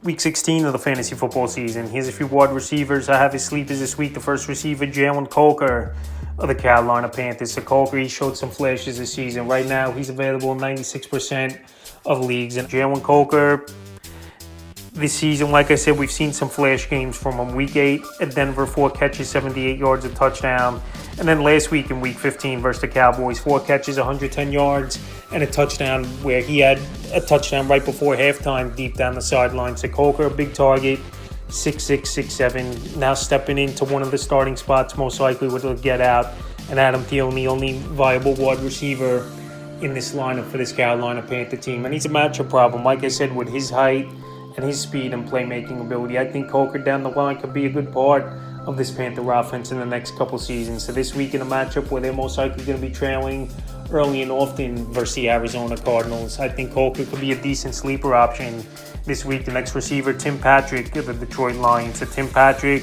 Week 16 of the fantasy football season. Here's a few wide receivers. I have his sleepers this week. The first receiver, Jalen Coker of the Carolina Panthers. So Coker, he showed some flashes this season. Right now, he's available in 96% of leagues. And Jalen Coker, this season, like I said, we've seen some flash games from him. Week 8 at Denver, 4 catches, 78 yards, a touchdown. And then last week in Week 15 versus the Cowboys, 4 catches, 110 yards, and a touchdown where he had a touchdown right before halftime deep down the sideline. So Coker, a big target, 6'6", 6'7", now stepping into one of the starting spots, most likely would get out. And Adam Thielen, the only viable wide receiver in this lineup for this Carolina Panther team. And he's a matchup problem. Like I said, with his height and his speed and playmaking ability, I think Coker down the line could be a good part of this Panther offense in the next couple seasons. So this week in a matchup where they're most likely going to be trailing early and often versus the Arizona Cardinals, I think Coker could be a decent sleeper option this week. The next receiver, Tim Patrick of the Detroit Lions. So Tim Patrick,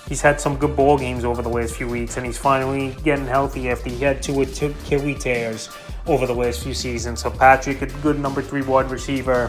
he's had some good ball games over the last few weeks, and he's finally getting healthy after he had two Achilles tears over the last few seasons. So Patrick, a good number 3 wide receiver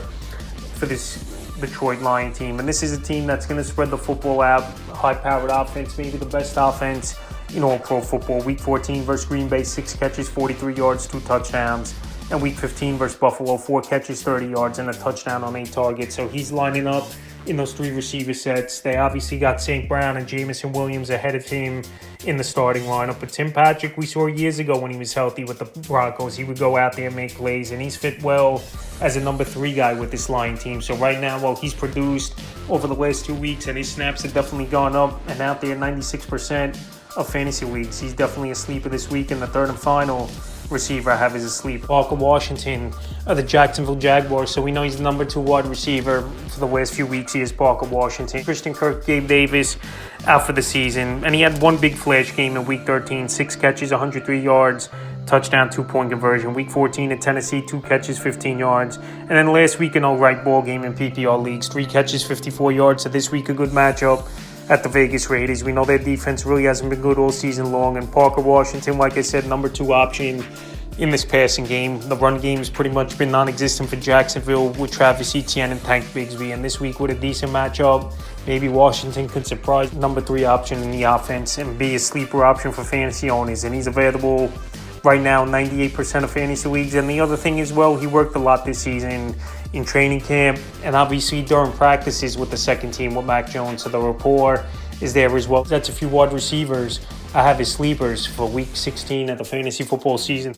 for this Detroit Lion team. And this is a team that's going to spread the football out, high-powered offense, maybe the best offense in all pro football. Week 14 versus Green Bay, 6 catches, 43 yards, 2 touchdowns. And Week 15 versus Buffalo, 4 catches, 30 yards, and a touchdown on 8 targets. So he's lining up in those 3 receiver sets. They obviously got St. Brown and Jameson Williams ahead of him in the starting lineup. But Tim Patrick, we saw years ago when he was healthy with the Broncos, he would go out there and make plays, and he's fit well as a number 3 guy with this Lion team. So right now, while he's produced over the last 2 weeks and his snaps have definitely gone up and out there 96% of fantasy leagues, he's definitely a sleeper this week. And the third and final receiver I have is a sleeper, Parker Washington of the Jacksonville Jaguars. So we know he's the number 2 wide receiver for the last few weeks. He is Parker Washington. Christian Kirk, Gabe Davis out for the season, and he had one big flash game in Week 13, 6 catches, 103 yards, touchdown, 2-point conversion. Week 14 at Tennessee, 2 catches, 15 yards. And then last week an all-right ball game in PPR leagues, 3 catches, 54 yards. So this week a good matchup at the Vegas Raiders. We know their defense really hasn't been good all season long, and Parker Washington, like I said, number 2 option in this passing game. The run game has pretty much been non-existent for Jacksonville with Travis Etienne and Tank Bigsby, and this week with a decent matchup, maybe Washington could surprise number 3 option in the offense and be a sleeper option for fantasy owners. And he's available right now 98% of fantasy leagues. And the other thing as well, he worked a lot this season in training camp and obviously during practices with the second team with Mac Jones, so the rapport is there as well. That's a few wide receivers I have as sleepers for Week 16 of the fantasy football season.